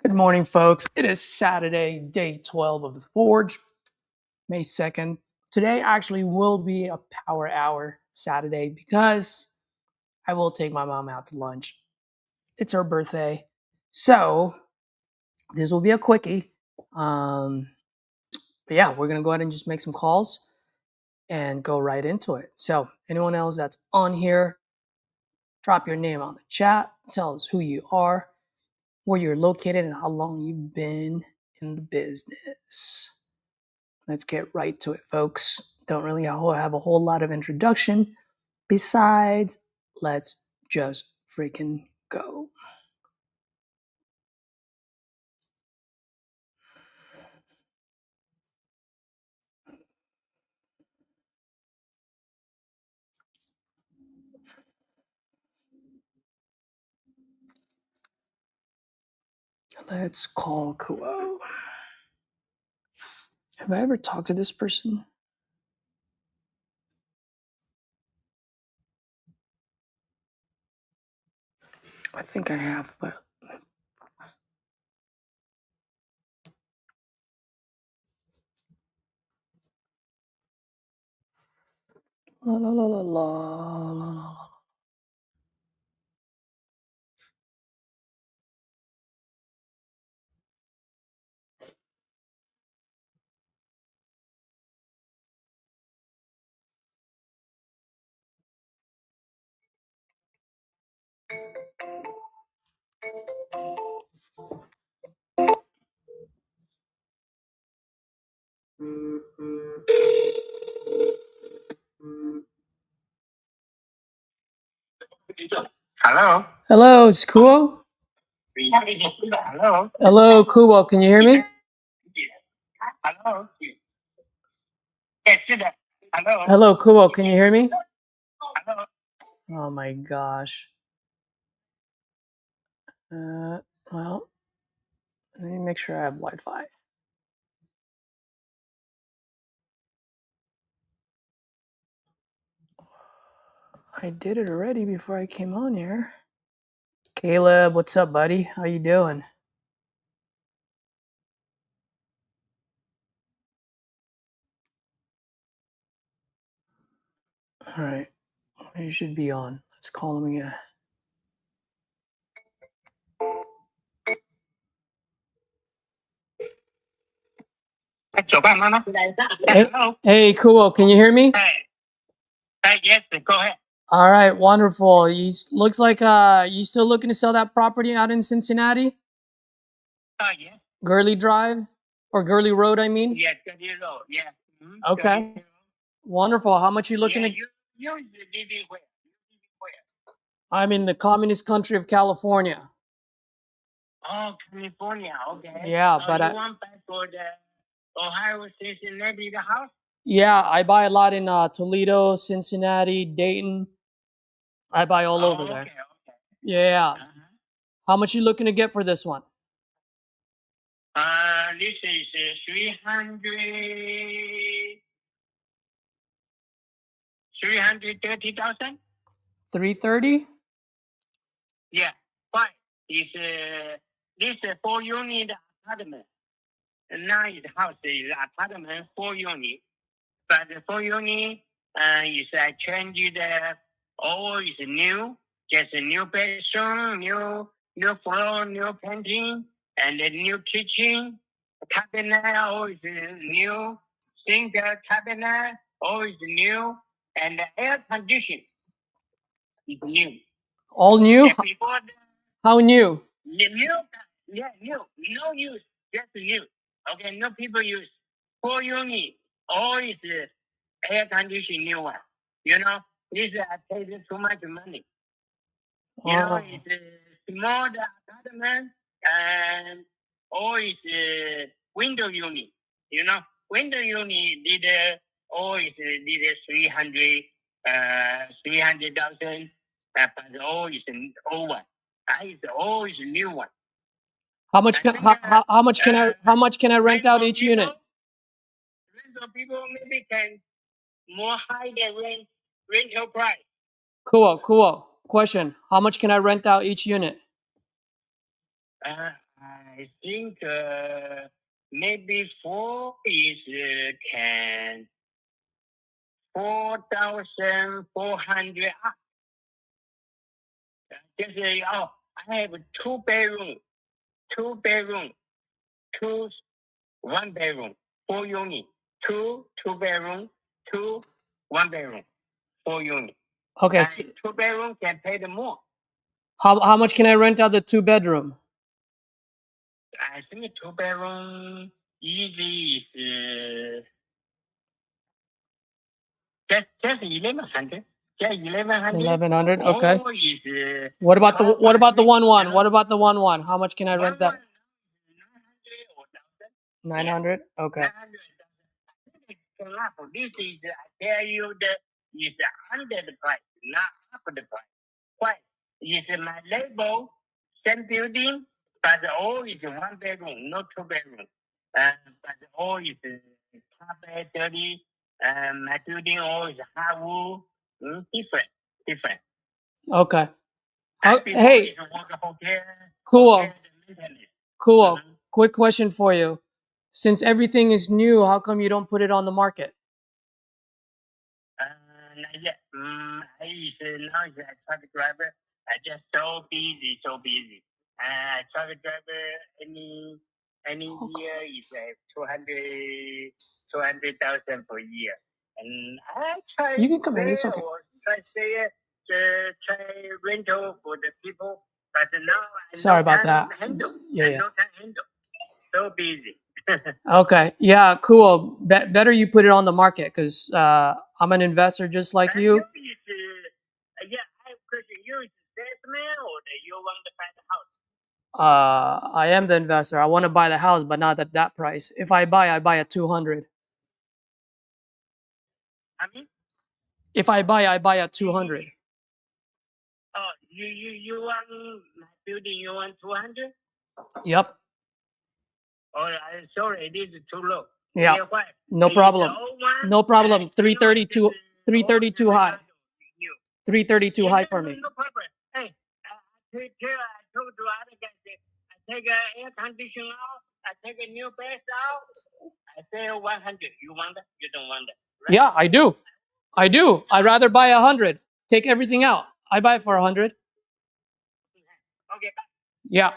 Good morning, folks. It is Saturday, day 12 of the Forge, May 2nd. Today actually will be a power hour Saturday because I will take my mom out to lunch. It's her birthday. So this will be a quickie. But yeah, we're going to go ahead and just make some calls and go right into it. So anyone else that's on here, drop your name on the chat. Tell us who you are, where you're located, and how long you've been in the business. Let's get right to it, folks. Don't really have a whole lot of introduction. Besides, let's just freaking go. Let's call Kuo. Have I ever talked to this person? I think I have, but la la la la la la la. Hello. Hello, it's Kuo. Hello. Hello, Kuo. Can you hear me? Hello. Yes, hello. Hello, Kuo. Can you hear me? Hello. Oh my gosh. Well, let me make sure I have Wi-Fi. I did it already before I came on here. Caleb, what's up, buddy? How you doing? All right, you should be on. Let's call him again. Hey, cool. Can you hear me? Yes, go ahead. All right, wonderful. Looks like you still looking to sell that property out in Cincinnati? Yeah. Gurley Drive or Gurley Road, I mean? Yes, Gurley Road. Yeah. Mm-hmm. Okay. Wonderful. How much are you looking to? You living where? I'm in the communist country of California. Oh, California. Okay. Yeah, but you want back for the Ohio Cincinnati the house? Yeah, I buy a lot in Toledo, Cincinnati, Dayton. I buy all over there. Okay. Yeah. How much you looking to get for this one? This is 330,000. 330? Yeah, but it's this 4-unit apartment. Now it's house is apartment 4-unit, but the 4-unit is changed. All is new, just a new bedroom, new floor, new painting, and a new kitchen cabinet. All is new. Sink cabinet, all is new, and the air condition is new. All new? Yeah, before How new? new, yeah, new, no use, just new. Okay, no people use. 4-unit, all is air conditioning new one. You know, this takes too much money. You know, it's a small apartment and all is window unit. You know, window unit did all is did 300,000, but all is an old one. It's always a new one. How much can how much can I rent out each unit? Rental people maybe can more high than rental price. Cool. Question. How much can I rent out each unit? I I think maybe 4 is can 4,400 up. Just say, oh, I have 2 bedroom, 2 bedroom, 2 1 bedroom, 4 unit, 2 bedroom, 2 1 bedroom, 4 unit. Okay. And 2 bedroom can pay the more. How much can I rent out the 2-bedroom? I think 2 bedroom easy is just 1,100. Just 1,100. 1,100. Okay. Or is What about the top What about the apartment, 1-1? you know? What about the 1-1? How much can I rent that? 900 or 1,000. 900. Okay. 900. This is, I tell you, that is under the price, not up the price. Why? Is my label, same building, but all is 1 bedroom, not 2 bedroom. But all is carpet, dirty. My building all is hardwood. Different. Okay. Before Hey, is work hotel. cool. Hotel maintenance. Cool. Mhm. Quick question for you. Since everything is new, how come you don't put it on the market? Not yet. I now is a truck driver. I just so busy. Truck driver any year is 200,000 per year. And I try You can come in. It's stay okay. or try rental for the people. But now I Sorry no about time that. handle. Yeah. No time handle. So busy. Okay. Yeah. Cool. Better you put it on the market because I'm an investor just like And you. you is, yeah, I have a question. You is salesman or you want to buy the house? I am the investor. I want to buy the house, but not at that price. If I buy at 200. I mean, If I buy at 200. oh, you want my building? You want 200? Yep. Oh, sorry, this is too low. Yeah. You know why? No problem. No problem. 332. 332 high. 332 high for me. No problem. Hey, I told to other guys, I take air conditioner out, I take a new bed out, I say 100. You want that? You don't want that, right? Yeah, I do. I'd rather buy 100. Take everything out. I buy it for 100. Okay. Yeah.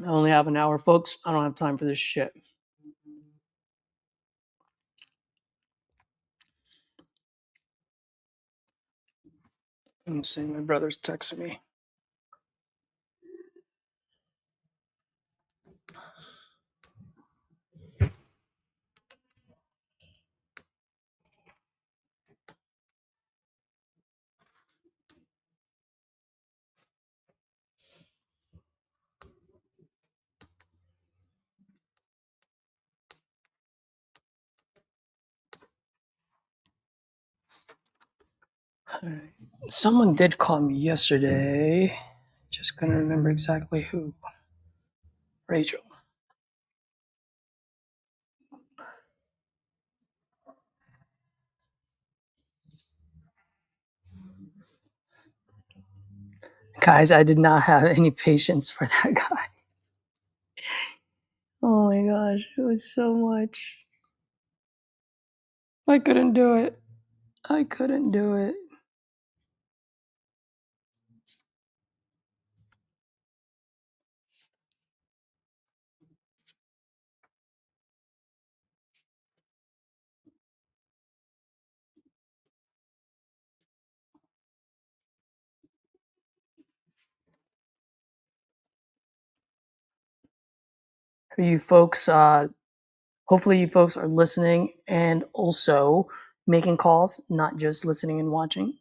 I only have an hour, folks. I don't have time for this shit. Let me see. My brother's texting me. Alright. Someone did call me yesterday. Just couldn't remember exactly who. Rachel. Guys, I did not have any patience for that guy. Oh my gosh, it was so much. I couldn't do it. You folks, hopefully you folks are listening and also making calls, not just listening and watching.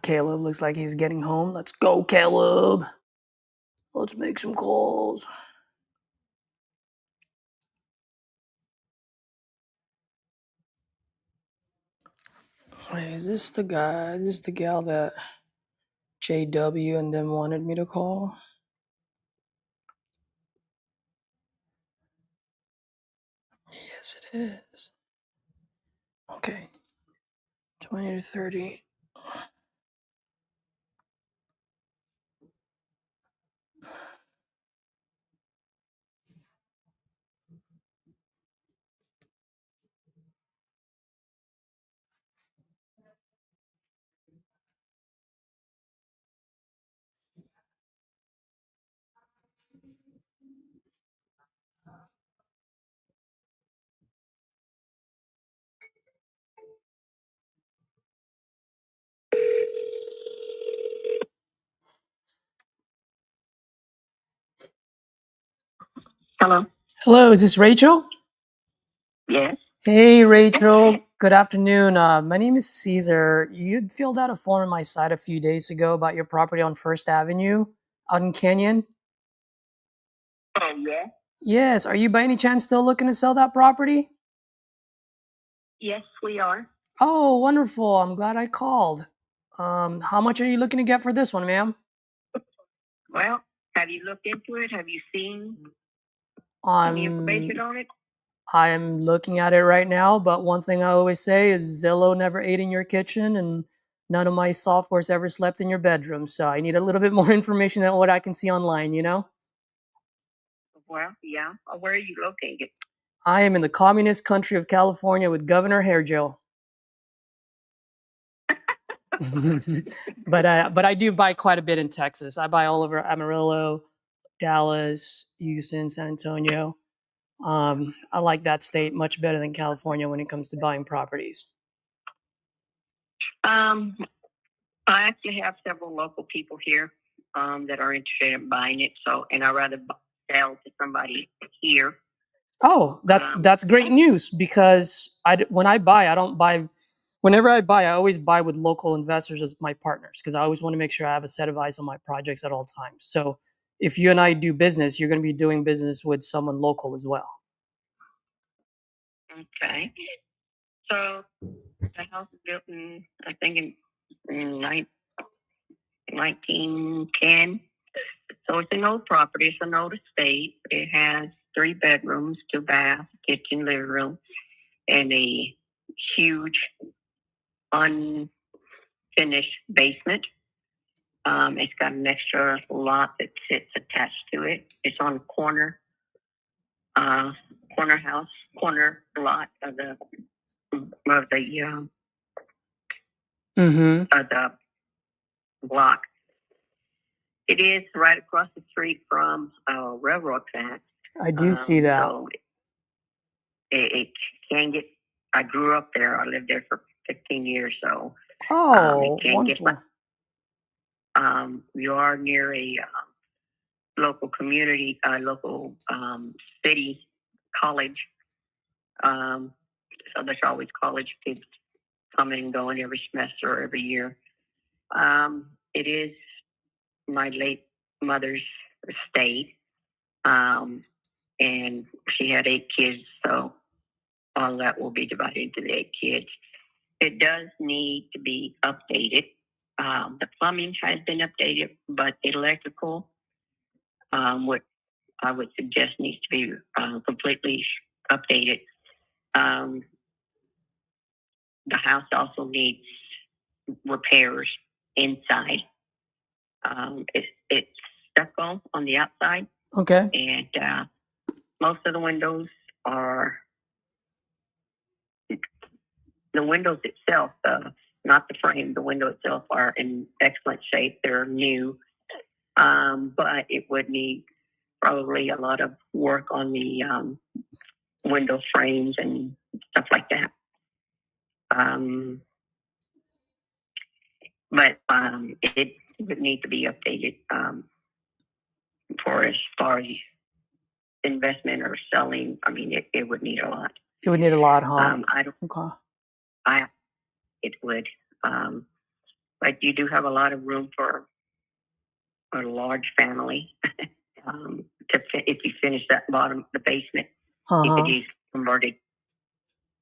Caleb looks like he's getting home. Let's go, Caleb. Let's make some calls. Wait, is this the guy? Is this the gal that JW and them wanted me to call? Yes, Yes, it is. Okay. 20 to 30. Hello. Hello, is this Rachel? Yes. Hey, Rachel. Good afternoon. My name is Caesar. You'd filled out a form on my site a few days ago about your property on First Avenue out in Canyon. Oh, yeah. Yes. Are you by any chance still looking to sell that property? Yes, we are. Oh, wonderful. I'm glad I called. How much are you looking to get for this one, ma'am? Well, have you looked into it? Have you seen any information I'm on it? I'm looking at it right now, but one thing I always say is Zillow never ate in your kitchen and none of my softwares ever slept in your bedroom. So I need a little bit more information than what I can see online, you know? Well, yeah. Where are you located? I am in the communist country of California with Governor Hairgel. But I do buy quite a bit in Texas. I buy all over Amarillo, Dallas, Houston, San Antonio. I like that state much better than California when it comes to buying properties. Um, I actually have several local people here that are interested in buying it. So, and I'd rather sell to somebody here. Oh, that's great news because when I buy, I don't buy. Whenever I buy, I always buy with local investors as my partners because I always want to make sure I have a set of eyes on my projects at all times. So if you and I do business, you're going to be doing business with someone local as well. Okay. So the house was built in, I think, in 1910. So it's an old property. It's an old estate. It has 3 bedrooms, 2 baths, kitchen, living room, and a huge unfinished basement. It's got an extra lot that sits attached to it. It's on uh, corner lot of the of the Mm-hmm. of the block. It is right across the street from a railroad track. I do see that. So it can get. I grew up there. I lived there for 15 years, so Oh, it can get. wonderful. You are near a local community, local city college. So there's always college kids coming and going every semester or every year. It is my late mother's estate, and she had 8 kids, so all that will be divided into the 8 kids. It does need to be updated. The plumbing has been updated, but the electrical, what I would suggest needs to be completely updated. Um, the house also needs repairs inside. It's stucco on the outside, Okay. and most of the windows are the windows itself, not the frame. The window itself are in excellent shape. They're new, but it would need probably a lot of work on the window frames and stuff like that. But it would need to be updated for as far as investment or selling. I mean, it would need a lot. It would need a lot, huh? I don't. Okay. It would. But you do have a lot of room for a large family. If you finish that bottom, the basement, you could use converted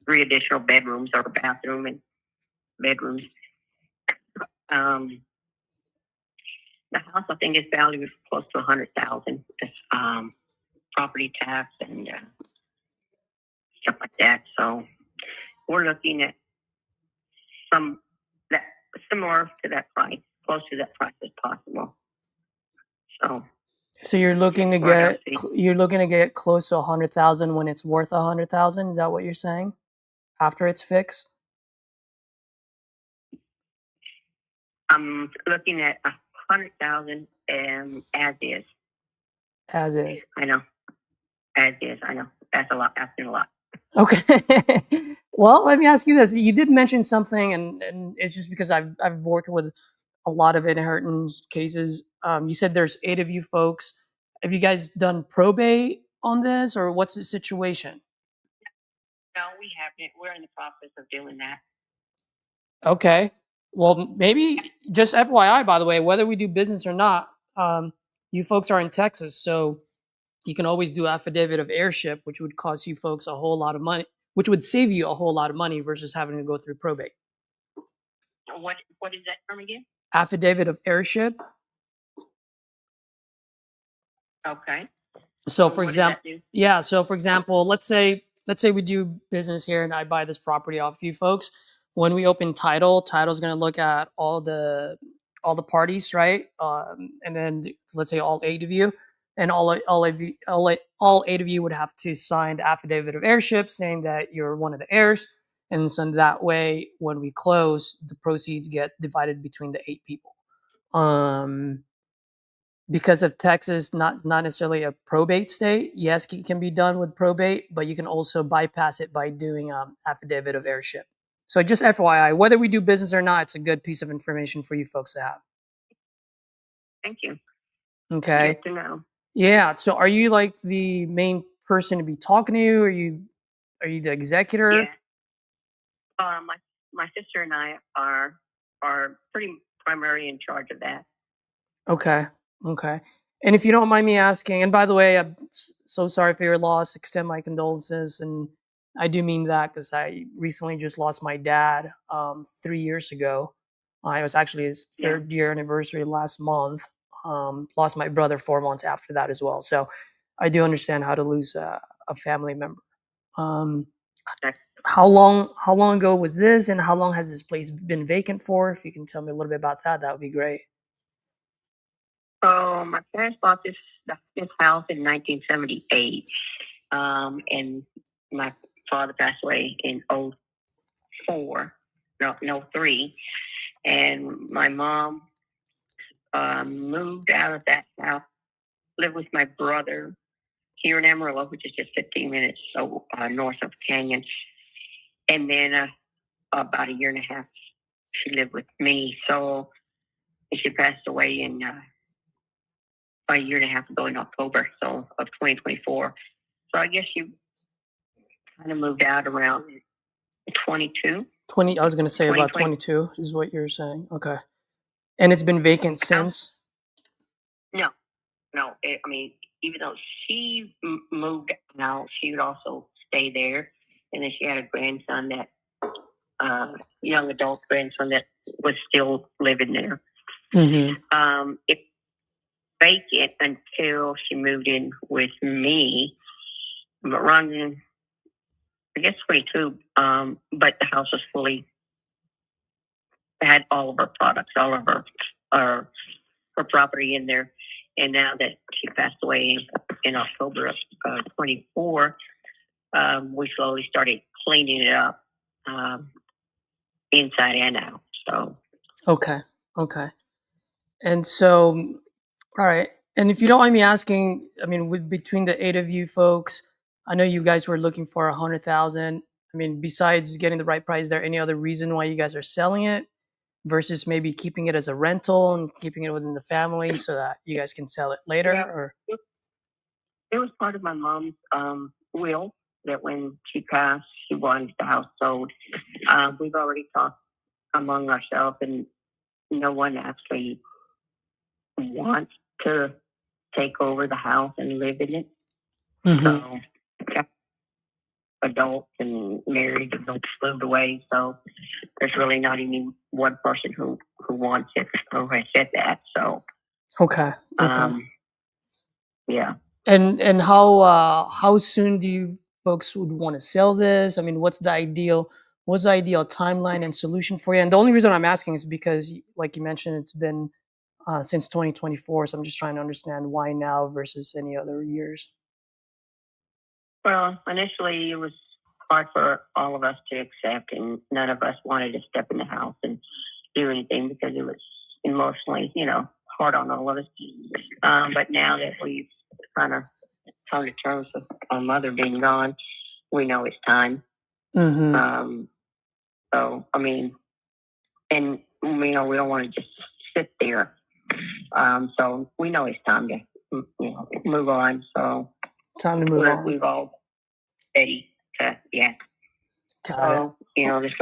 3 additional bedrooms or bathroom and bedrooms. The house, I think, is valued close to $100,000. Property tax and stuff like that. So we're looking at some that similar to that price, close to that price as possible. So you're looking to get close to 100,000 when it's worth 100,000. Is that what you're saying? After it's fixed? I'm looking at 100,000 as is. As is. I know. As is. I know. That's a lot. Asking a lot. Okay. Well, let me ask you this. You did mention something, and it's just because I've worked with a lot of inheritance cases. You said there's 8 of you folks. Have you guys done probate on this, or what's the situation? No, we haven't. We're in the process of doing that. Okay. Well, maybe just FYI, by the way, whether we do business or not, you folks are in Texas, so you can always do affidavit of heirship, which would cost you folks a whole lot of money, which would save you a whole lot of money versus having to go through probate. What is that term again? Affidavit of heirship. Okay. So for example, so for example, let's say we do business here and I buy this property off you folks. When we open title's going to look at all the parties, right? And then let's say all 8 of you, and all 8 of you would have to sign the affidavit of heirship saying that you're one of the heirs. And so that way, when we close, the proceeds get divided between the 8 people. Because of Texas not necessarily a probate state, yes, it can be done with probate, but you can also bypass it by doing affidavit of heirship. So just FYI, whether we do business or not, it's a good piece of information for you folks to have. Thank you. Okay. Good to know. Yeah. So are you like the main person to be talking to? Are you the executor? Yeah. My sister and I are pretty primary in charge of that. Okay. Okay. And if you don't mind me asking, and by the way, I'm so sorry for your loss. Extend my condolences, and I do mean that because I recently just lost my dad 3 years ago. It was actually his 3rd year anniversary last month. Lost my brother 4 months after that as well. So I do understand how to lose a family member. How long ago was this, and how long has this place been vacant for? If you can tell me a little bit about that, that would be great. So my parents bought this house in 1978, and my father passed away in 03, and my mom moved out of that house, lived with my brother here in Amarillo, which is just 15 minutes north of Canyon, and then about a year and a half she lived with me. So she passed away in a year and a half ago in October of 2024. So I guess she kind of moved out around 22. I was going to say about 22 is what you're saying. Okay. And it's been vacant since? No. I mean, even though she moved out, she would also stay there. And then she had a grandson young adult grandson that was still living there. Mm-hmm. It's vacant until she moved in with me around, I guess, 22. But the house was had all of her products, all of her property in there. And now that she passed away in October of 24, we slowly started cleaning it up inside and out. So okay. And so, all right. And if you don't mind me asking, I mean, between the 8 of you folks, I know you guys were looking for 100,000. I mean, besides getting the right price, is there any other reason why you guys are selling it versus maybe keeping it as a rental and keeping it within the family so that you guys can sell it later? Yeah. Or it was part of my mom's will that when she passed, she wanted the house sold. We've already talked among ourselves, and no one actually wants to take over the house and live in it. mm-hmm. So adults and married adults moved away. So there's really not even one person who wants it or has said that. So Okay. yeah. And how soon do you folks would want to sell this? I mean, what's the ideal timeline and solution for you? And the only reason I'm asking is because, like you mentioned, it's been since 2024. So I'm just trying to understand why now versus any other years. Well, initially it was hard for all of us to accept, and none of us wanted to step in the house and do anything because it was emotionally, hard on all of us. But now that we've kind of come to terms with our mother being gone, we know it's time. Mm-hmm. So, I mean, and we don't want to just sit there. So we know it's time to move on. So Time to move on. We've all ready to Got it. this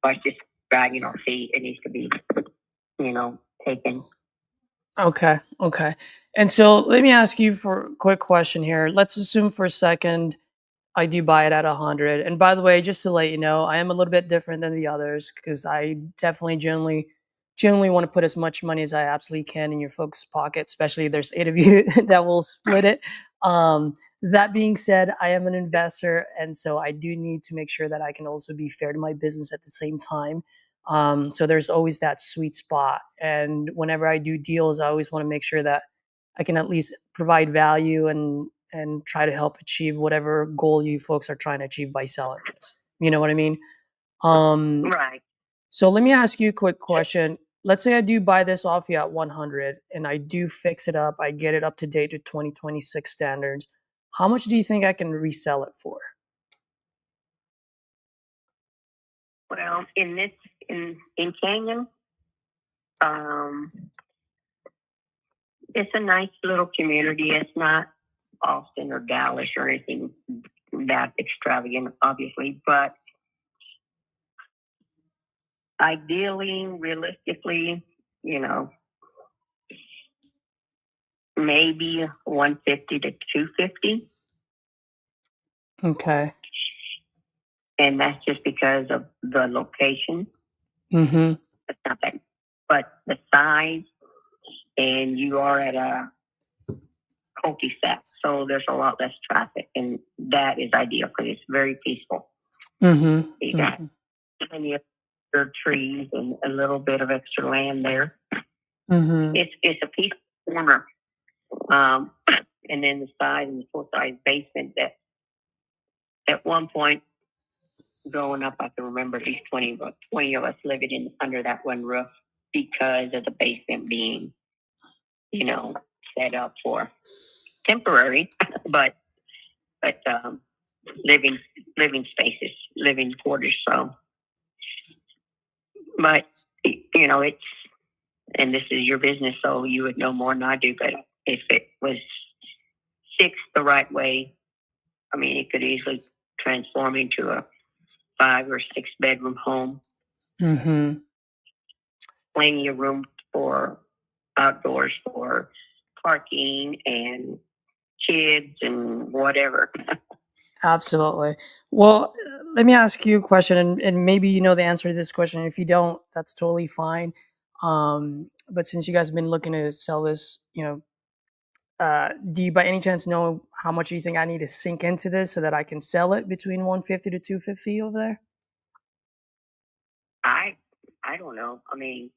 was just dragging our feet. It needs to be taken. Okay. Okay. And so let me ask you for a quick question here. Let's assume for a second I do buy it at 100. And by the way, just to let you know, I am a little bit different than the others because I definitely generally want to put as much money as I absolutely can in your folks' pocket, especially if there's 8 of you that will split it. That being said, I am an investor, and so I do need to make sure that I can also be fair to my business at the same time. So there's always that sweet spot. And whenever I do deals, I always want to make sure that I can at least provide value and try to help achieve whatever goal you folks are trying to achieve by selling this. You know what I mean? Right. So let me ask you a quick question. Let's say I do buy this off you at 100 and I do fix it up. I get it up to date to 2026 standards. How much do you think I can resell it for? Well, in Canyon, it's a nice little community. It's not Austin or Dallas or anything that extravagant, obviously, but ideally, realistically, maybe 150 to 250. Okay. And that's just because of the location. Mm-hmm. It's not that, but the size, and you are at a cul-de-sac, so there's a lot less traffic, and that is ideal because it's very peaceful. Mm-hmm. You got plenty of trees and a little bit of extra land there. Mm-hmm. It's a peaceful corner. And then the side and the full-size basement that at one point growing up, I can remember at least 20 of us living under that one roof because of the basement being, set up for temporary, but living spaces, living quarters. So, but it's, and this is your business, so you would know more than I do. But if it was fixed the right way, I mean, it could easily transform into a 5 or 6 bedroom home. Mm-hmm. Plenty of room for outdoors for parking and kids and whatever. Absolutely. Well, let me ask you a question, and maybe you know the answer to this question. If you don't, that's totally fine. But since you guys have been looking to sell this, do you by any chance know how much you think I need to sink into this so that I can sell it between 150 to 250 over there? I don't know. I mean,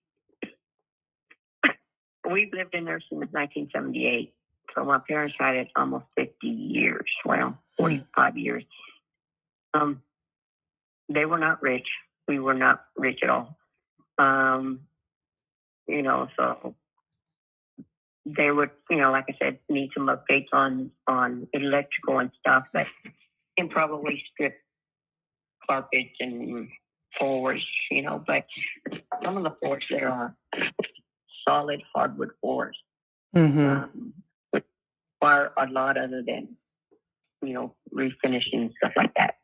we've lived in there since 1978. So my parents had it almost 50 years. Well, 45 years. They were not rich. We were not rich at all. So they would, like I said, need some updates on electrical and stuff, but and probably strip carpets and floors, but some of the floors there are solid hardwood floors. Which require a lot other than, refinishing and stuff like that.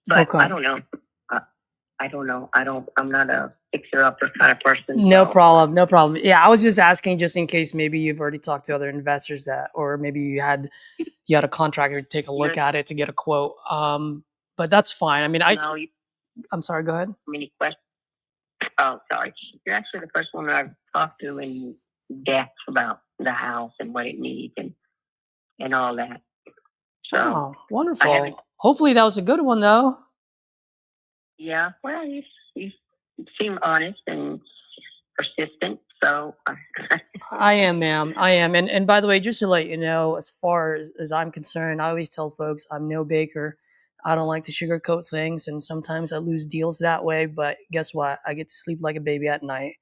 But okay. I don't know. I'm not a fixer-upper kind of person. No problem. No problem. Yeah, I was just asking just in case maybe you've already talked to other investors or maybe you had a contractor take a look at it to get a quote. But that's fine. I mean, I'm sorry. Go ahead. Many questions. Oh, sorry. You're actually the first one I've talked to in depth about the house and what it needs and all that. So oh, wonderful. Hopefully that was a good one, though. Yeah, well, you seem honest and persistent, so I am, ma'am. I am. And by the way, just to let you know, as far as I'm concerned, I always tell folks I'm no baker. I don't like to sugarcoat things, and sometimes I lose deals that way. But guess what? I get to sleep like a baby at night.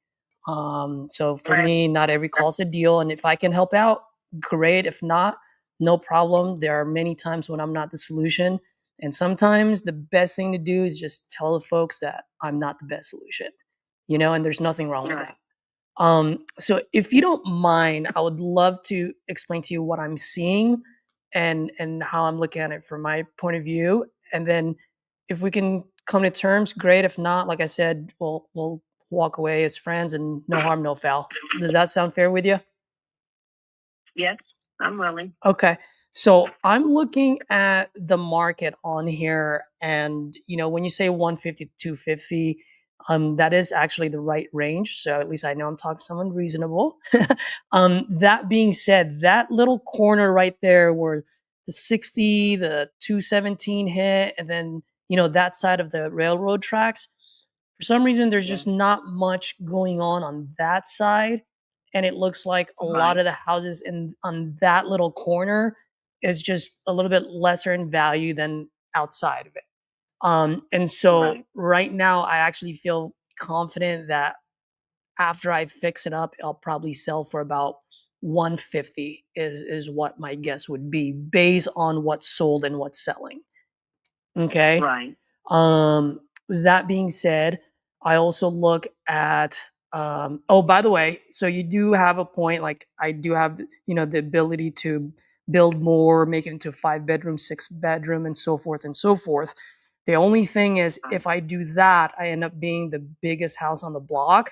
So for me, not every call's a deal, and if I can help out, great. If not, no problem. There are many times when I'm not the solution, and sometimes the best thing to do is just tell the folks that I'm not the best solution. And there's nothing wrong with that. So if you don't mind, I would love to explain to you what I'm seeing and how I'm looking at it from my point of view. And then if we can come to terms, great. If not, like I said, we'll walk away as friends and no harm, no foul. Does that sound fair with you? Yes, I'm willing. Okay. So I'm looking at the market on here, and when you say 150 to 250, that is actually the right range. So at least I know I'm talking to someone reasonable. That being said, that little corner right there where the 60, the 217 hit, and then that side of the railroad tracks, for some reason there's just not much going on that side, and it looks like a lot of the houses on that little corner is just a little bit lesser in value than outside of it. And so right now I actually feel confident that after I fix it up, I'll probably sell for about 150 is what my guess would be based on what's sold and what's selling. Okay. Right. That being said, I also look at oh, by the way, so you do have a point. Like I do have, the ability to build more, make it into 5 bedroom, 6 bedroom, and so forth and so forth. The only thing is, if I do that, I end up being the biggest house on the block,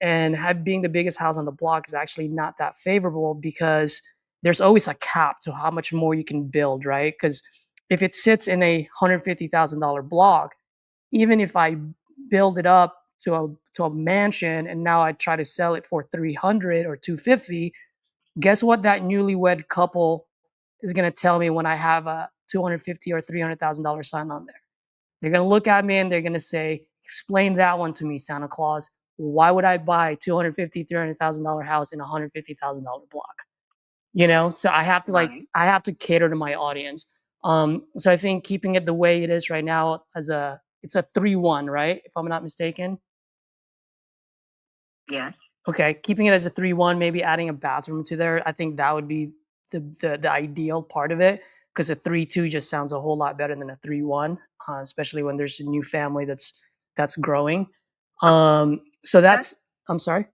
and being the biggest house on the block is actually not that favorable because there's always a cap to how much more you can build, right? Because if it sits in a $150,000 block, even if I build it up to a mansion and now I try to sell it for 300 or 250, guess what that newlywed couple is going to tell me when I have a 250 or $300,000 sign on there? They're going to look at me and they're going to say, "Explain that one to me, Santa Claus. Why would I buy $250,000-$300,000 house in a $150,000 block?" So I have to I have to cater to my audience. So I think keeping it the way it is right now it's a 3-1, right? If I'm not mistaken. Yes. Okay, keeping it as a 3-1, maybe adding a bathroom to there. I think that would be the ideal part of it, because a 3-2 just sounds a whole lot better than a 3-1, especially when there's a new family that's growing. So that's. I'm sorry.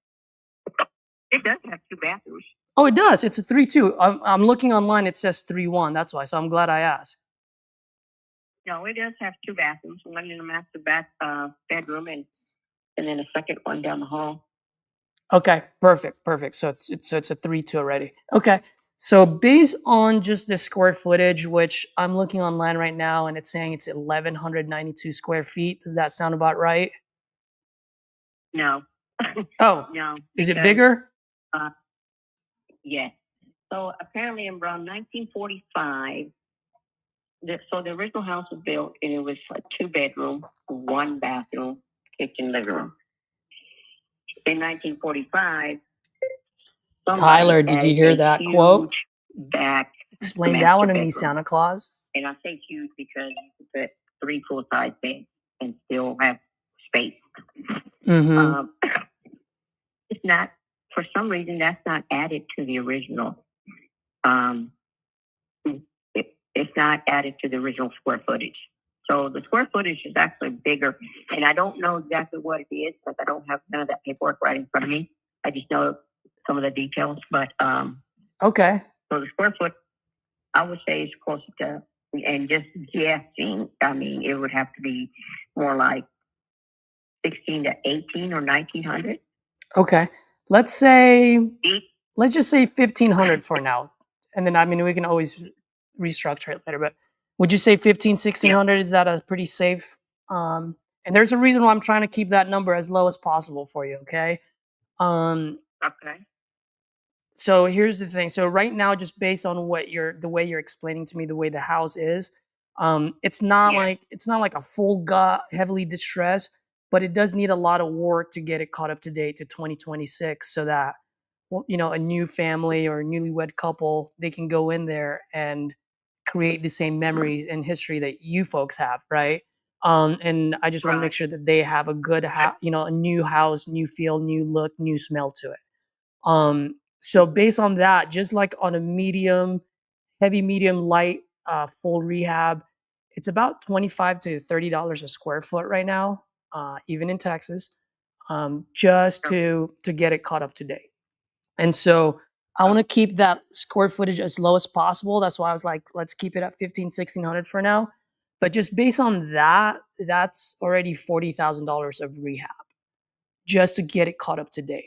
It does have 2 bathrooms. Oh, it does. It's a 3-2. I'm looking online. It says 3-1. That's why. So I'm glad I asked. No, it does have 2 bathrooms, one in the master bedroom and then a second one down the hall. Okay, perfect. So it's a 3-2 already. Okay, so based on just the square footage, which I'm looking online right now, and it's saying it's 1,192 square feet. Does that sound about right? No. Oh, No. is it bigger? Yeah. So apparently around 1945, so the original house was built and it was a 2-bedroom, 1 bathroom, kitchen, living room. In 1945, Tyler, did you hear that quote? Back. Explain that one to me, Santa Claus. And I say huge because you can put 3 full-size beds and still have space. Mm-hmm. It's not, for some reason, that's not added to the original. It's not added to the original square footage. So the square footage is actually bigger. And I don't know exactly what it is because I don't have none of that paperwork right in front of me. I just know some of the details. But okay. So the square foot, I would say, is closer to, and just guessing, I mean, it would have to be more like 16 to 18 or 1900. Okay. Let's just say 1,500 for now. And then, I mean, we can always restructure it later, but would you say 1,600? Is that a pretty safe? And there's a reason why I'm trying to keep that number as low as possible for you. Okay. Okay. So here's the thing. So right now, just based on the way you're explaining to me the way the house is, it's not like a full gut, heavily distressed, but it does need a lot of work to get it caught up to date to 2026, so that well, a new family or a newlywed couple, they can go in there and create the same memories and history that you folks have, right? And I just want to make sure that they have a good, a new house, new feel, new look, new smell to it. So based on that, just like on a heavy, medium, light, full rehab, it's about $25 to $30 a square foot right now, even in Texas, just to get it caught up to date. And so I want to keep that square footage as low as possible. That's why I was like, let's keep it at 1600 for now. But just based on that, that's already $40,000 of rehab just to get it caught up to date.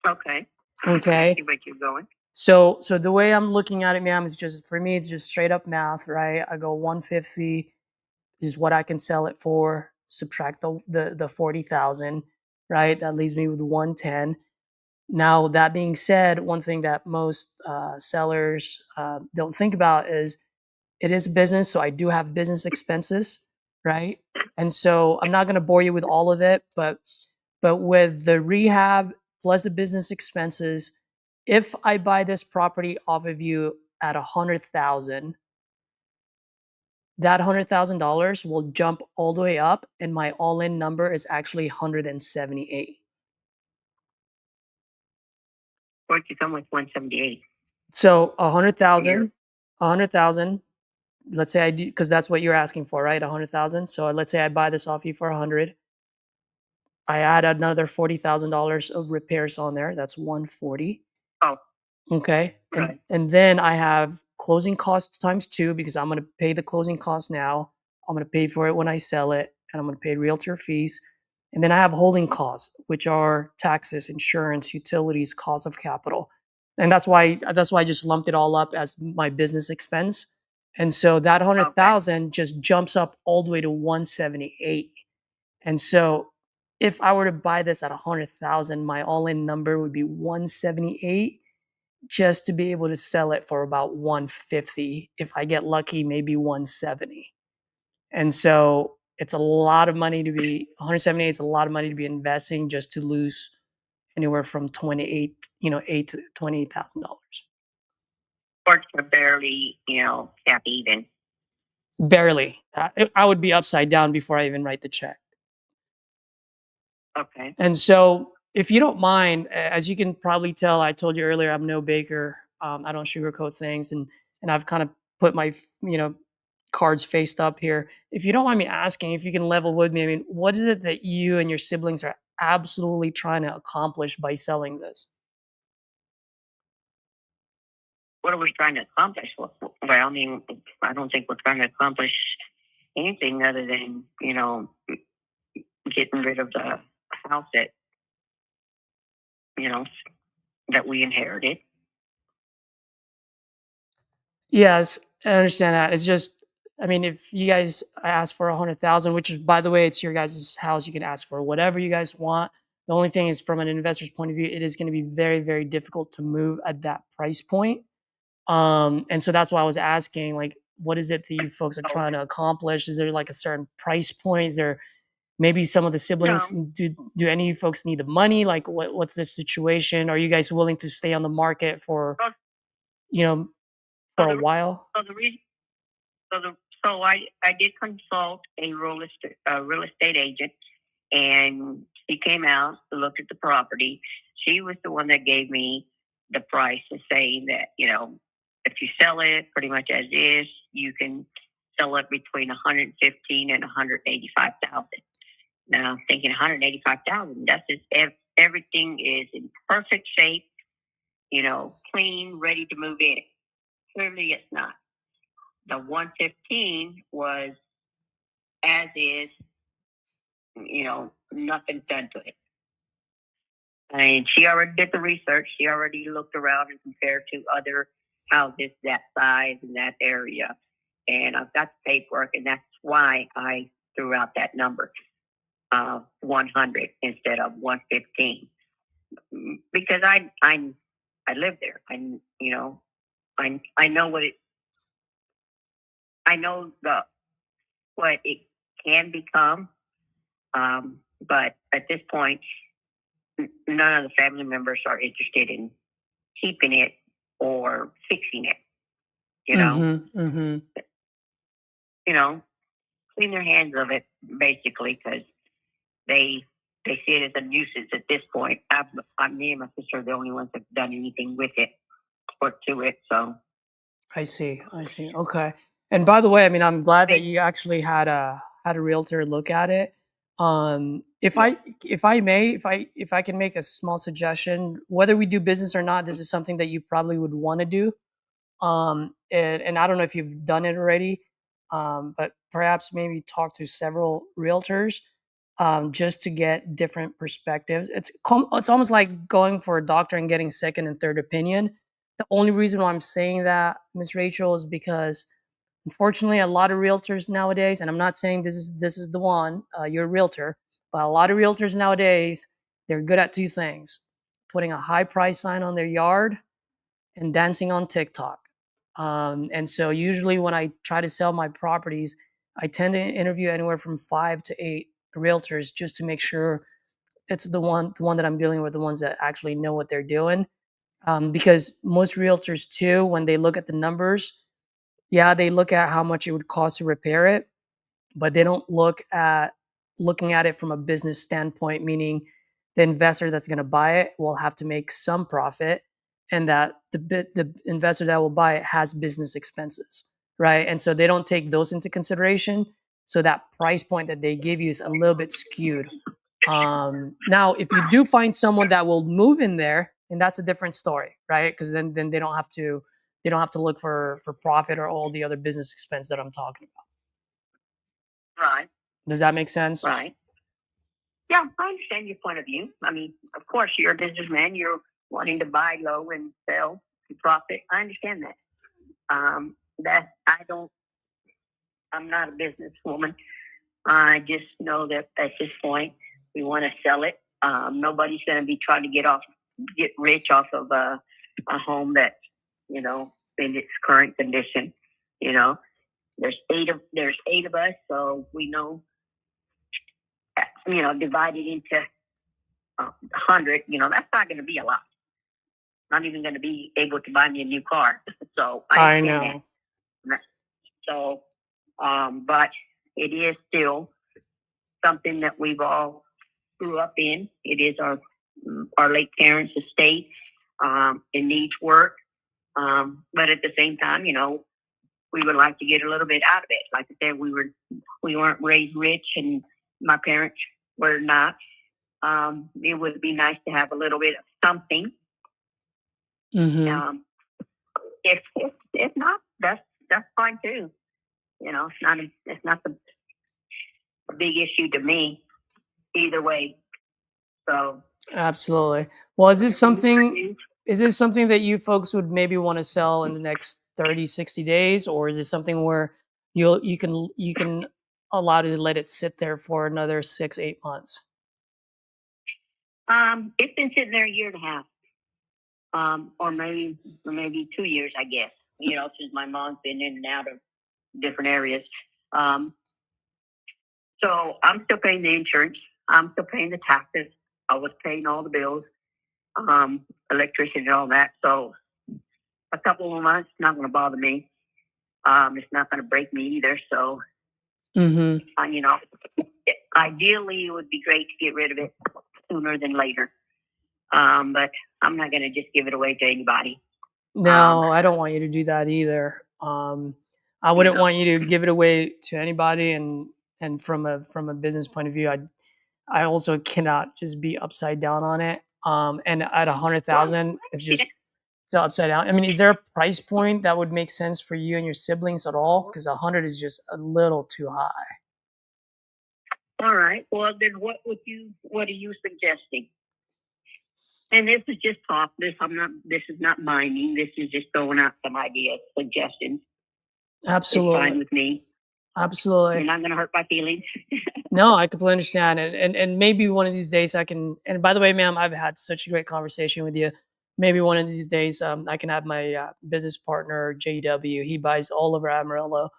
Okay. Okay. I see where you're going. So the way I'm looking at it, ma'am, is just for me, it's just straight up math, right? I go 150 is what I can sell it for. Subtract the 40,000, right? That leaves me with 110. Now that being said, one thing that most sellers don't think about is it is a business, so I do have business expenses, right? And so I'm not going to bore you with all of it, but with the rehab plus the business expenses, if I buy this property off of you at 100,000, that $100,000 will jump all the way up, and my all-in number is actually 178. Where'd you come with 178? So 100,000. Let's say I do, because that's what you're asking for, right? 100,000. So let's say I buy this off you for 100. I add another $40,000 of repairs on there. That's 140. Oh, Okay. right. And then I have closing costs times two, because I'm going to pay the closing costs now. I'm going to pay for it when I sell it, and I'm going to pay realtor fees. And then I have holding costs, which are taxes, insurance, utilities, cost of capital. And that's why I just lumped it all up as my business expense. And so that 100,000 just jumps up all the way to 178. And so if I were to buy this at 100,000, my all-in number would be 178, just to be able to sell it for about 150. If I get lucky, maybe 170. And so it's a lot of money to be 178 is a lot of money to be investing just to lose anywhere from 28, $8 to $28,000. Works are barely, half even. Barely. I would be upside down before I even write the check. Okay. And so, if you don't mind, as you can probably tell, I told you earlier, I'm no baker. I don't sugarcoat things, and I've kind of put my cards faced up here. If you don't mind me asking, if you can level with me, I mean, what is it that you and your siblings are absolutely trying to accomplish by selling this? What are we trying to accomplish? Well, I mean, I don't think we're trying to accomplish anything other than, getting rid of the house that, you know, that we inherited. Yes, I understand that. It's just, I mean, if you guys ask for 100,000, which is, by the way, it's your guys' house, you can ask for whatever you guys want. The only thing is, from an investor's point of view, it is going to be very, very difficult to move at that price point. And so that's why I was asking, like, what is it that you folks are trying to accomplish? Is there like a certain price point? Is there maybe some of the siblings, No. do any of you folks need the money? Like, what's the situation? Are you guys willing to stay on the market for, you know, for a while? So the reason, so I did consult a real estate agent, and she came out to look at the property. She was the one that gave me the price, and saying that if you sell it pretty much as is, you can sell it between 115 and 185,000. Now I'm thinking 185,000. That's just everything is in perfect shape, clean, ready to move in. Clearly, it's not. The 115 was as is, nothing done to it. And she already did the research. She already looked around and compared to other houses that size in that area. And I've got the paperwork, and that's why I threw out that number, 100 instead of 115. because I live there. I know I know what it can become. But at this point, none of the family members are interested in keeping it or fixing it. You know, Mm-hmm. Mm-hmm. you know, clean their hands of it basically because they they see it as a nuisance at this point. Me and my sister are the only ones that've done anything with it or to it. So I see. I see. Okay. And by the way, I mean, I'm glad that they, you actually had a realtor look at it. If yeah, I may, if I can make a small suggestion, whether we do business or not, this is something that you probably would want to do. And I don't know if you've done it already, but perhaps maybe talk to several realtors, just to get different perspectives. It's almost like going for a doctor and getting second and third opinion. The only reason why I'm saying that, Miss Rachel, is because unfortunately a lot of realtors nowadays, and I'm not saying this is the one, you're a realtor, but a lot of realtors nowadays, they're good at two things: putting a high price sign on their yard and dancing on TikTok. And so usually when I try to sell my properties, I tend to interview anywhere from 5 to 8 realtors just to make sure it's the one that I'm dealing with, the ones that actually know what they're doing. Because most realtors too, when they look at the numbers, yeah, they look at how much it would cost to repair it, but they don't looking at it from a business standpoint, meaning the investor that's going to buy it will have to make some profit, and that the investor that will buy it has business expenses, right? And so they don't take those into consideration. So that price point that they give you is a little bit skewed. Now, if you do find someone that will move in there, and that's a different story, right? Because then they don't have to look for profit or all the other business expense that I'm talking about. right, Does that make sense? right. Yeah, I understand your point of view. I mean, of course, you're a businessman. You're wanting to buy low and sell to profit. I understand that. That I don't. I'm not a businesswoman. I just know that at this point, we want to sell it. Nobody's going to be trying to get rich off of a home that, you know, in its current condition. You know, there's eight of us, so we know, divided into 100. That's not going to be a lot. Not even going to be able to buy me a new car. So I I understand know. that. So, but it is still something that we've all grew up in. It is our late parents' estate. It needs work, but at the same time, we would like to get a little bit out of it. Like I said, we weren't raised rich, and my parents were not. It would be nice to have a little bit of something. Hmm. If not, that's fine too. It's not the big issue to me either way. So Absolutely. Well, is this something that you folks would maybe want to sell in the next 30, 60 days, or is it something where you can allow to let it sit there for another 6, 8 months? it's been sitting there a year and a half, or maybe 2 years, I guess. Since my mom's been in and out of different areas. Um, so I'm still paying the insurance. I'm still paying the taxes. I was paying all the bills, electricity and all that. So a couple of months not going to bother me. It's not going to break me either. So, Hmm. uh, you know, ideally it would be great to get rid of it sooner than later. But I'm not going to just give it away to anybody. Um, No, I don't want you to do that either. I you wouldn't know, want you to give it away to anybody, and from a business point of view, I also cannot just be upside down on it. And at 100,000, it's yeah. just so upside down. I mean, is there a price point that would make sense for you and your siblings at all? Because 100 is just a little too high. All right. Well, then what are you suggesting? And this is just talk. This is not mining. This is just throwing out some ideas, suggestions. It's Absolutely. fine with me. Absolutely. You're not going to hurt my feelings. No, I completely understand. And maybe one of these days I can, and by the way, ma'am, I've had such a great conversation with you. Maybe one of these days I can have my business partner, JW. He buys all over Amarillo.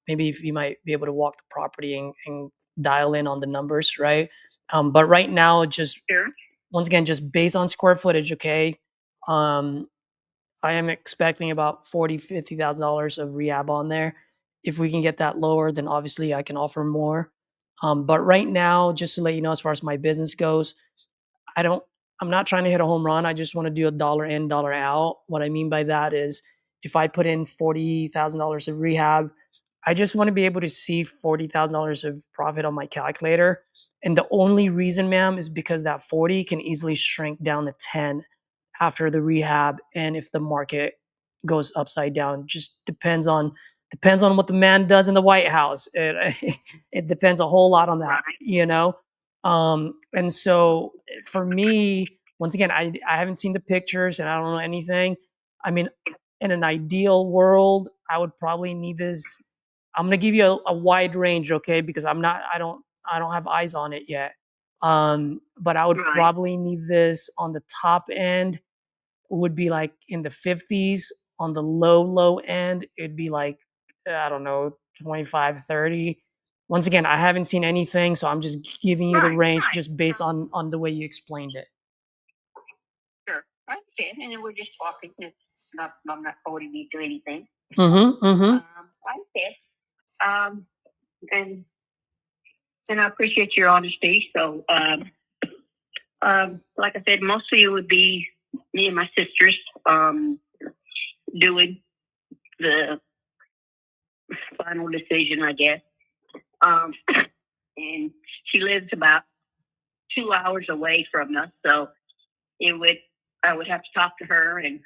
Maybe if you might be able to walk the property and dial in on the numbers, right? But right now, just Sure. once again, just based on square footage, okay? Um, I am expecting about $40,000-$50,000 of rehab on there. If we can get that lower, then obviously I can offer more. But right now, just to let you know, as far as my business goes, I don't I'm not trying to hit a home run. I just want to do a dollar in, dollar out. What I mean by that is if I put in $40,000 of rehab, I just want to be able to see $40,000 of profit on my calculator. And the only reason, ma'am, is because that 40 can easily shrink down to 10 after the rehab and if the market goes upside down. Just depends on what the man does in the White House. It depends a whole lot on that, you know. And so for me, once again, I haven't seen the pictures and I don't know anything. I mean, in an ideal world, I would probably need this. I'm gonna give you a wide range, okay? Because I don't have eyes on it yet. But I would Right. probably need this on the top end would be like in the 50s. On the low end, it'd be like I don't know, 25, 30. Once again, I haven't seen anything, so I'm just giving you the range just based on the way you explained it. Sure. I understand. And then we're just talking. I'm not holding you to anything. Mm-hmm. I understand. And I appreciate your honesty. So, like I said, mostly it would be me and my sisters doing the final decision, I guess. And she lives about 2 hours away from us, so I would have to talk to her and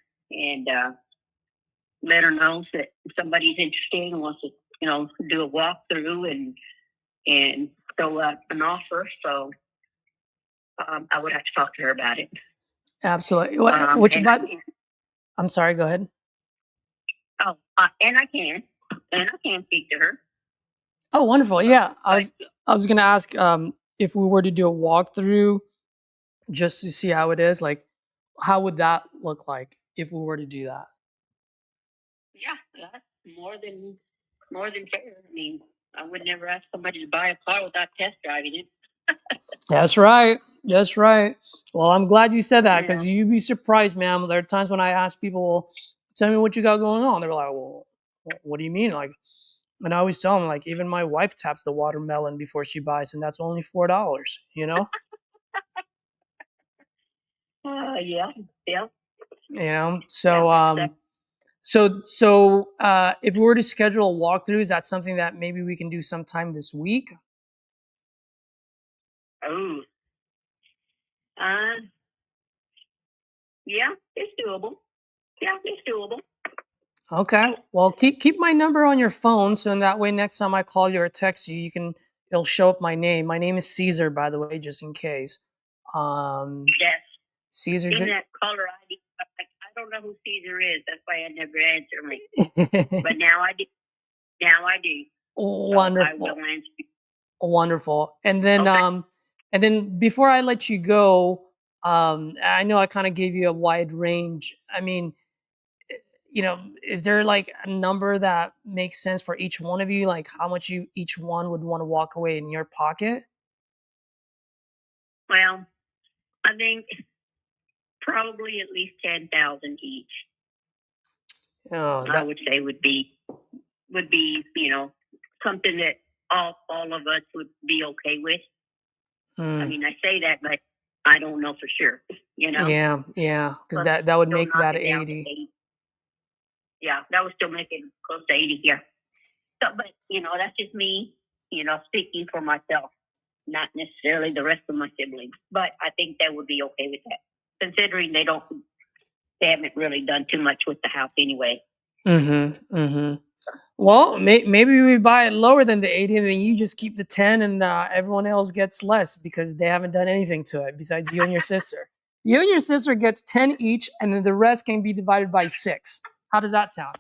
let her know that if somebody's interested and wants to, do a walkthrough and throw out an offer. So I would have to talk to her about it. Absolutely. Which about? I'm sorry. Go ahead. Oh, and I can speak to her. Oh, wonderful. Yeah, I was gonna ask if we were to do a walkthrough just to see how it is. Like, how would that look like if we were to do that? Yeah, that's more than fair. I mean, I would never ask somebody to buy a car without test driving it. That's right. That's right. Well, I'm glad you said that because you'd be surprised, ma'am. There are times when I ask people, well, tell me what you got going on. They're like, well, what do you mean? Like, and I always tell them, like, even my wife taps the watermelon before she buys, and that's only $4, you know? Yeah. You know, so if we were to schedule a walkthrough, is that something that maybe we can do sometime this week? Oh. Yeah, it's doable. Yeah, it's doable. Okay. Well, keep my number on your phone, so in that way, next time I call you or text you, it'll show up my name. My name is Caesar, by the way, just in case. Yes. Caesar. In that caller ID, I don't know who Caesar is. That's why I never answer me. But now I do. Now I do. Wonderful. So I will answer. Wonderful. And then before I let you go, I know I kind of gave you a wide range. I mean, is there like a number that makes sense for each one of you? Like how much each one would want to walk away in your pocket? Well, I think probably at least 10,000 each. Oh, I would say would be something that all of us would be okay with. I mean, I say that, but I don't know for sure. Yeah, because that would make that 80. Yeah, that would still make it close to 80 here. So, but that's just me, speaking for myself, not necessarily the rest of my siblings. But I think they would be okay with that, considering they haven't really done too much with the house anyway. Well, maybe we buy it lower than the 80, and then you just keep the 10, and everyone else gets less because they haven't done anything to it besides you and your sister. You and your sister gets 10 each, and then the rest can be divided by 6. How does that sound?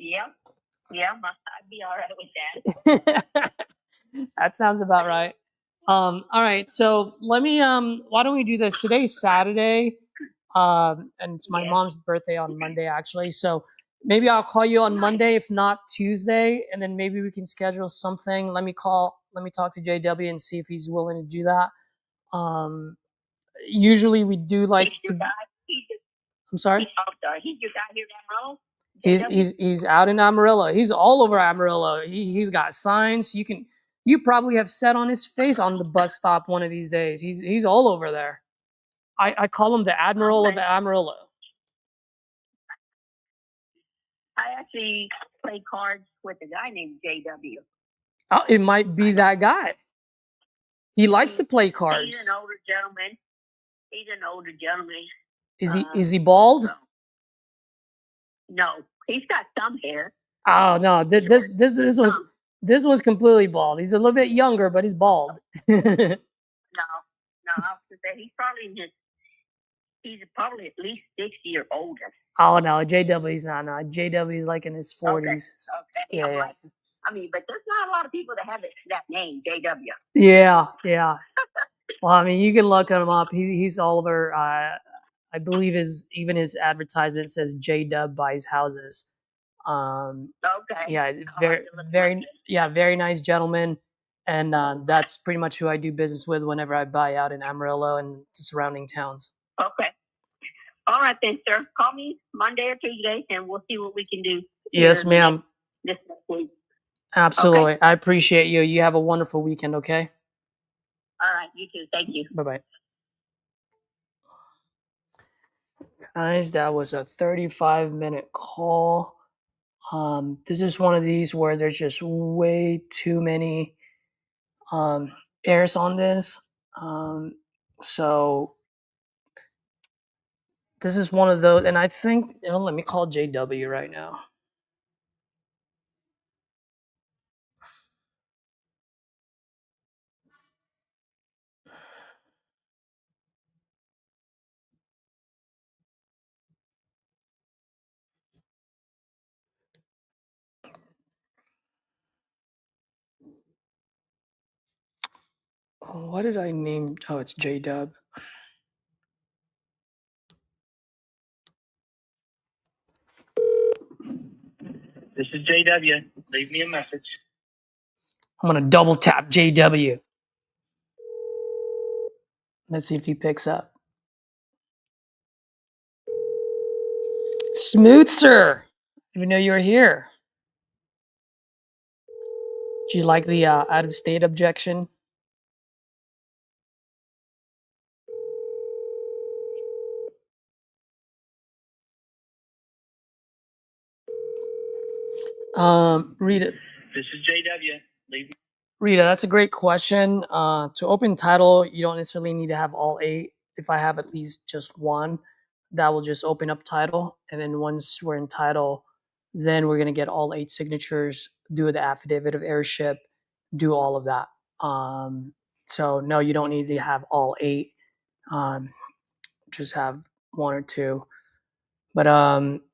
Yep. Yeah, I'd be all right with that. That sounds about right. All right, so let me why don't we do this? Today's Saturday, and it's my mom's birthday on Monday actually. So maybe I'll call you on Monday, if not Tuesday, and then maybe we can schedule something. Let me talk to JW and see if he's willing to do that. Usually we do like to. I'm sorry. He's your guy here down He's out in Amarillo. He's all over Amarillo. He's got signs. You probably have set on his face on the bus stop one of these days. He's all over there. I call him the Admiral of Amarillo. I actually play cards with a guy named JW. Oh, it might be that guy. He likes to play cards. He's an older gentleman. Is he bald? No, he's got some hair. Oh no, this was completely bald. He's a little bit younger, but he's bald. No, he's probably at least 60 or older. Oh no, JW's not. No, JW's like in his 40s. Okay. Yeah. But there's not a lot of people that have that name, JW. Yeah. Well, I mean, you can look him up. He's all over. I believe even his advertisement says JW buys houses. Okay. Yeah, very nice gentleman, and that's pretty much who I do business with whenever I buy out in Amarillo and the surrounding towns. Okay. All right then, sir. Call me Monday or Tuesday, and we'll see what we can do. Yes, ma'am. This next week. Absolutely. Okay. I appreciate you. You have a wonderful weekend, okay? All right, you too. Thank you. Bye-bye. Guys, that was a 35-minute call. This is one of these where there's just way too many errors on this. So this is one of those, and I think, let me call JW right now. What did I name? Oh, it's JW. This is JW. Leave me a message. I'm going to double tap JW. Let's see if he picks up. Smootster! I didn't even know you were here. Do you like the out-of-state objection? Rita. This is JW. Rita, that's a great question. To open title, you don't necessarily need to have all 8. If I have at least just one, that will just open up title. And then once we're in title, then we're going to get all 8 signatures, do the affidavit of heirship, do all of that. So no, you don't need to have all 8. Just have 1 or 2. But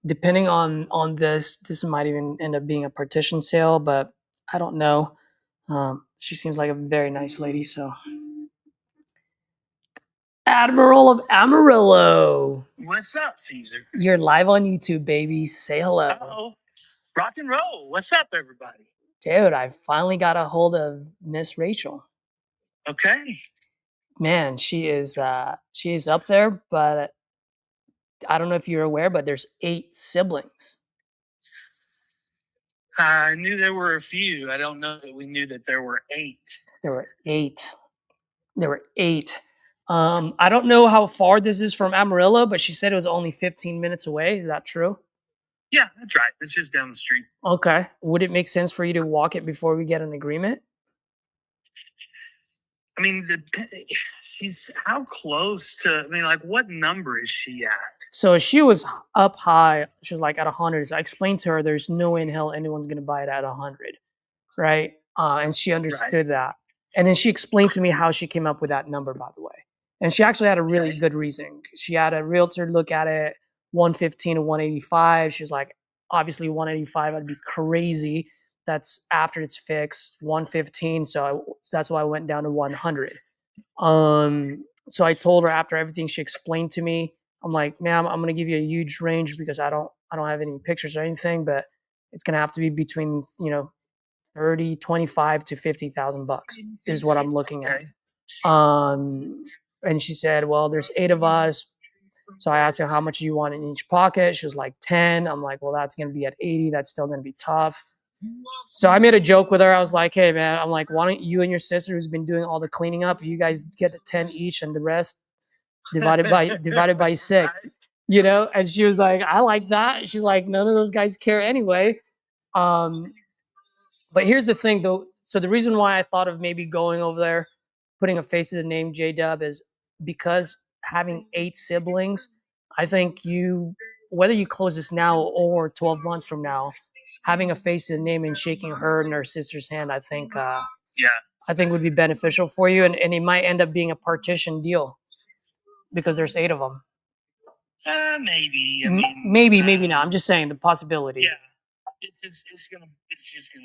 depending on this might even end up being a partition sale, but I don't know. She seems like a very nice lady, so. Admiral of Amarillo. What's up, Caesar? You're live on YouTube, baby. Say hello. Uh-oh. Rock and roll. What's up, everybody? Dude, I finally got a hold of Miss Rachel. Okay. Man, she is up there, but I don't know if you're aware, but there's 8 siblings. I knew there were a few. I don't know that we knew that there were 8. There were 8. I don't know how far this is from Amarillo, but she said it was only 15 minutes away. Is that true? Yeah, that's right. It's just down the street. Okay. Would it make sense for you to walk it before we get an agreement? I mean, she's how close to, what number is she at? So she was up high. She was like at 100. So I explained to her there's no way in hell anyone's going to buy it at 100. Right. And she understood that. And then she explained to me how she came up with that number, by the way. And she actually had a really good reason. She had a realtor look at it, 115 to 185. She was like, obviously 185, I'd be crazy. That's after it's fixed, 115. So that's why I went down to 100. So I told her after everything she explained to me, I'm like, ma'am, I'm gonna give you a huge range because I don't have any pictures or anything, but it's gonna have to be between 30, 25 to 50,000 bucks is what I'm looking at. And she said, well, there's 8 of us. So I asked her how much do you want in each pocket. She was like 10. I'm like, well, that's gonna be at 80. That's still gonna be tough. So I made a joke with her. I was like, hey man, I'm like, why don't you and your sister who's been doing all the cleaning up, you guys get the 10 each and the rest divided by 6, And she was like, I like that. She's like, none of those guys care anyway. But here's the thing though. So the reason why I thought of maybe going over there, putting a face to the name J-Dub is because having 8 siblings, I think whether you close this now or 12 months from now, having a face to the name and shaking her and her sister's hand, I think would be beneficial for you. And it might end up being a partition deal because there's 8 of them. Maybe. Maybe not. I'm just saying the possibility. Yeah. It's just gonna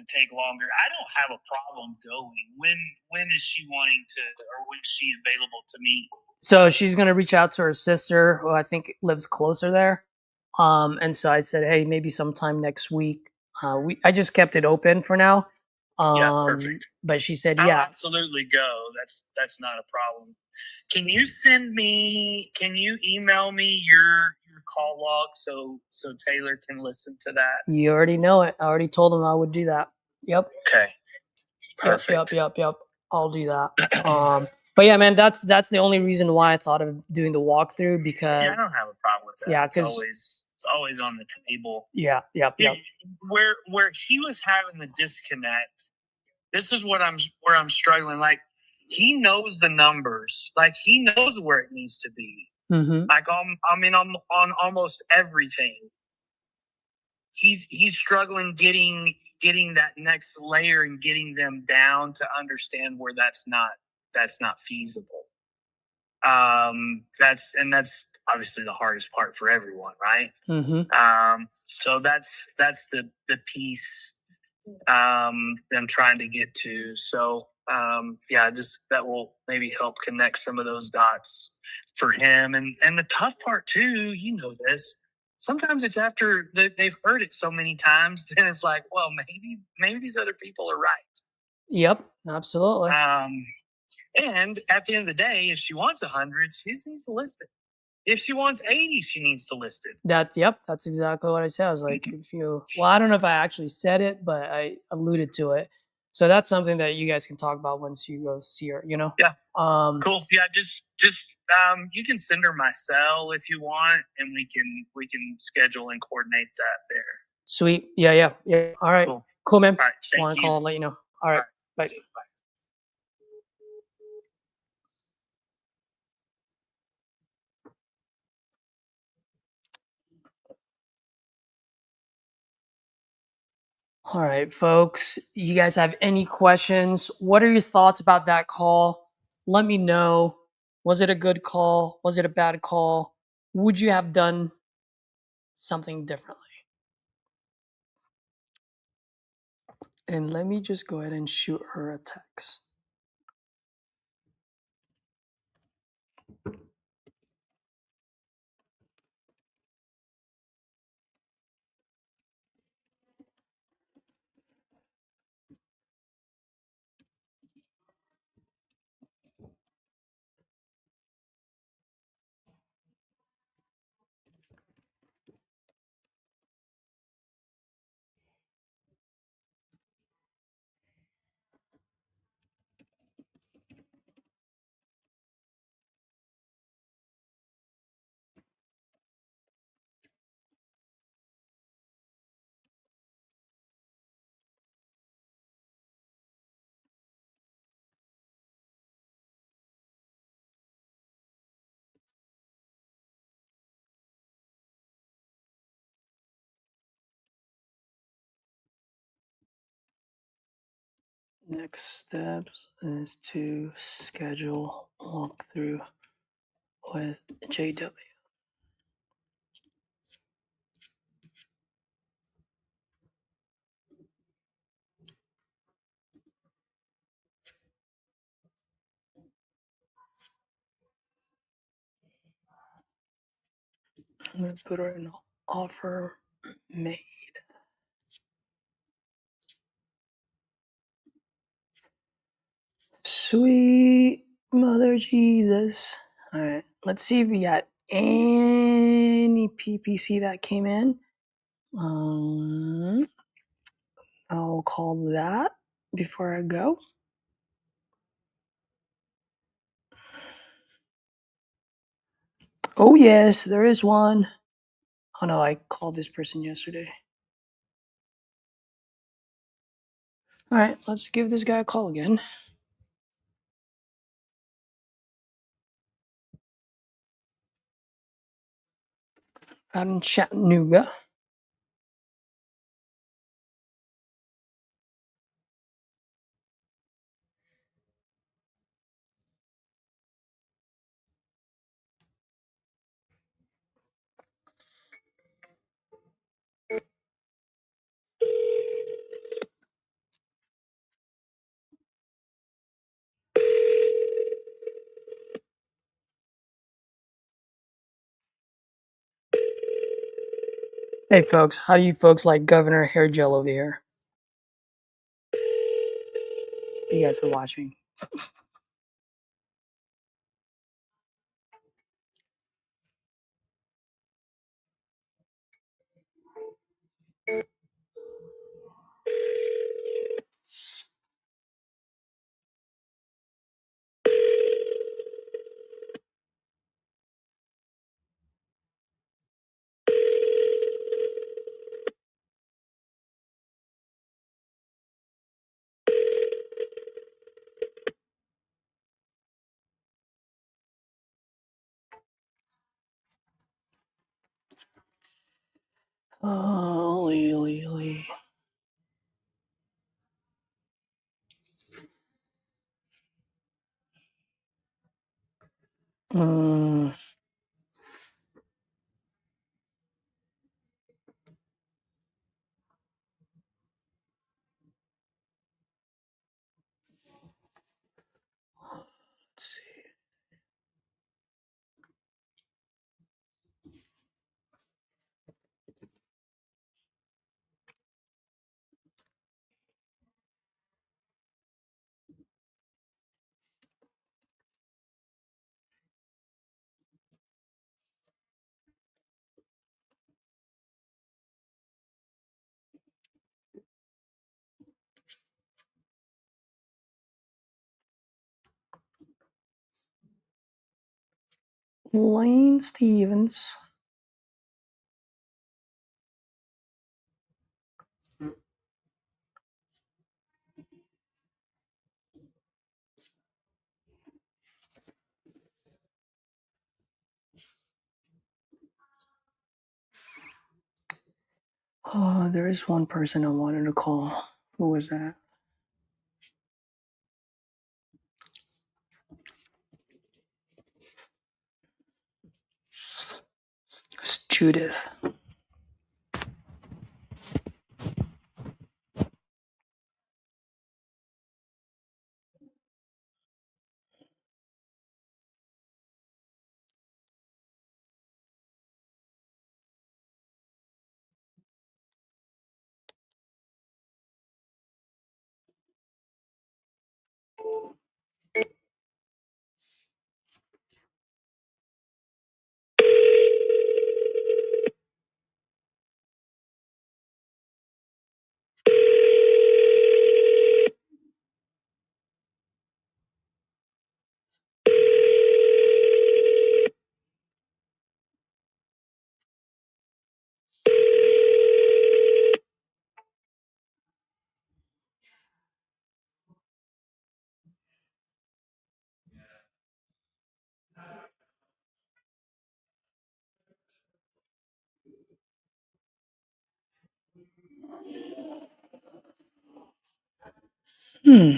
take longer. I don't have a problem going. When is she wanting to, or when is she available to meet? So she's gonna reach out to her sister, who I think lives closer there. And so I said, hey, maybe sometime next week. I just kept it open for now. Yeah, perfect. But she said, I'll yeah, absolutely go. That's not a problem. Can you email me your call log so Taylor can listen to that? You already know it. I already told him I would do that. Yep. Okay. Perfect. Yep. I'll do that. But yeah, man, that's the only reason why I thought of doing the walkthrough because I don't have a problem with that. Yeah, it's always on the table. Yep. Where he was having the disconnect, this is where I'm struggling. Like he knows the numbers, like he knows where it needs to be. Mm-hmm. Like on almost everything. He's struggling getting that next layer and getting them down to understand where that's not feasible. That's obviously the hardest part for everyone, right? Mm-hmm. So that's the piece I'm trying to get to. So just that will maybe help connect some of those dots for him. And the tough part too, this. Sometimes it's after they've heard it so many times, then it's like, well, maybe these other people are right. Yep, absolutely. And at the end of the day, if she wants 100, she needs to list it. If she wants 80, she needs to list it. That's exactly what I said. I was like, I don't know if I actually said it, but I alluded to it. So that's something that you guys can talk about once you go see her, Yeah. Cool. Yeah. Just you can send her my cell if you want, and we can schedule and coordinate that there. Sweet. Yeah. All right. Cool, man. All right. Just want to call and let you know. All right. Bye. Bye. All right, folks. You guys have any questions? What are your thoughts about that call? Let me know. Was it a good call? Was it a bad call? Would you have done something differently? And let me just go ahead and shoot her a text. Next steps is to schedule walkthrough with JW. I'm gonna put her in offer made. Sweet Mother Jesus. All right, let's see if we got any PPC that came in. I'll call that before I go. Oh yes, there is one. Oh no, I called this person yesterday. All right, let's give this guy a call again. Out in Chattanooga. Hey folks, how do you folks like Governor Hair Gel over here? You guys are watching. Oh, Lee. Let's see. Lane Stevens. Oh, there is one person I wanted to call. Who was that? It's Judith. Hmm.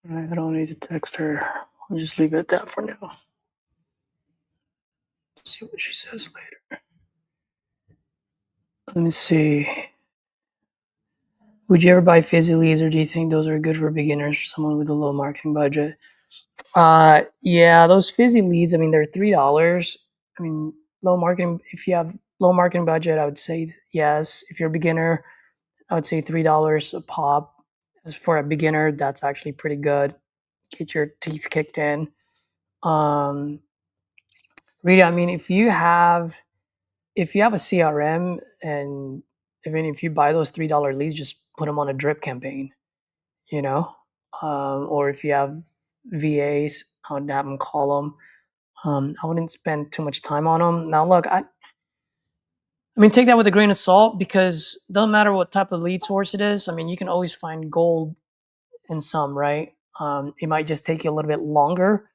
All right, I don't need to text her. I'll just leave it at that for now. See what she says later. Let me see. Would you ever buy fizzy leads, or do you think those are good for beginners or someone with a low marketing budget? Yeah, those fizzy leads, I mean, they're $3. I mean, low marketing, if you have low marketing budget, I would say yes. If you're a beginner, I would say $3 a pop. As for a beginner, that's actually pretty good. Get your teeth kicked in. Really, I mean, if you have a CRM, and if you buy those $3 leads, just put them on a drip campaign, you know, or if you have VAs, I would have them call them. I wouldn't spend too much time on them. Now, look, I mean, take that with a grain of salt, because it doesn't matter what type of lead source it is. I mean, you can always find gold in some, right? It might just take you a little bit longer.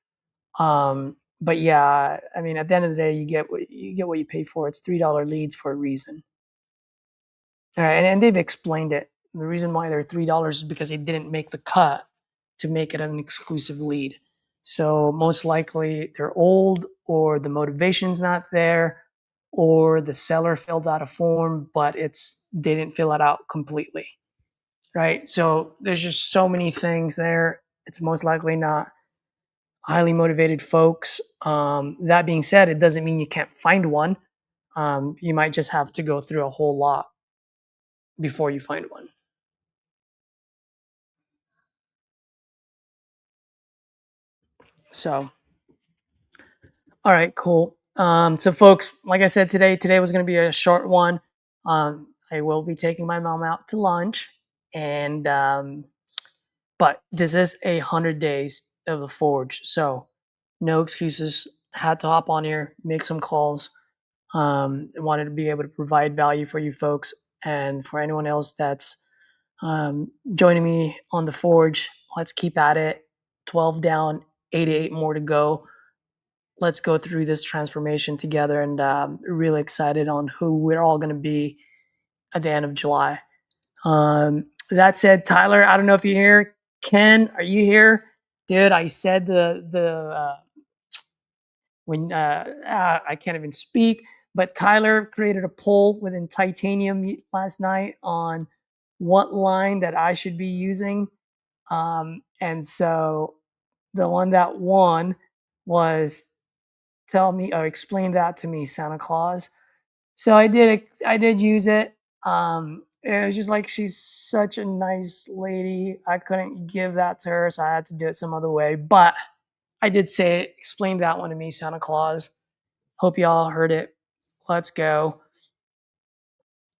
But yeah, I mean, at the end of the day, you get what you pay for. It's $3 leads for a reason. All right, and they've explained it. The reason why they're $3 is because they didn't make the cut to make it an exclusive lead. So most likely they're old, or the motivation's not there, or the seller filled out a form, but they didn't fill it out completely. Right? So there's just so many things there. It's most likely not highly motivated folks. That being said, it doesn't mean you can't find one. You might just have to go through a whole lot before you find one. So, all right, cool. So folks, like I said, today was going to be a short one. I will be taking my mom out to lunch, and but this is 100 days of the Forge, so no excuses. Had to hop on here, make some calls. Wanted to be able to provide value for you folks, and for anyone else that's joining me on the Forge. Let's keep at it. 12 down, 88 more to go. Let's go through this transformation together, and really excited on who we're all going to be at the end of July. That said, Tyler, I don't know if you're here. Ken, are you here? Dude, I said I can't even speak, but Tyler created a poll within Titanium last night on what line that I should be using. And so the one that won was explain that to me, Santa Claus. So I did use it. It was just like, she's such a nice lady. I couldn't give that to her, so I had to do it some other way. But I did say it. Explain that one to me, Santa Claus. Hope y'all heard it. Let's go.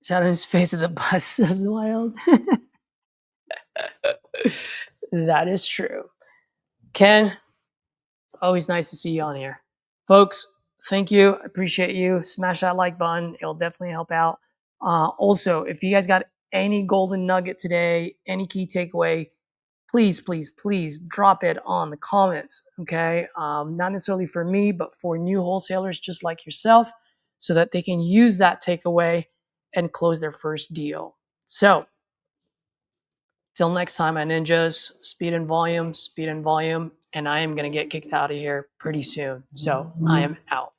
It's out on his face of the bus. That's wild. That is true. Ken, it's always nice to see you on here. Folks, thank you. Appreciate you. Smash that like button. It'll definitely help out. Also, if you guys got any golden nugget today, any key takeaway, please, please, please drop it on the comments. Okay. Not necessarily for me, but for new wholesalers just like yourself, so that they can use that takeaway and close their first deal. So, till next time, my ninjas, speed and volume, and I am going to get kicked out of here pretty soon. So, I am out.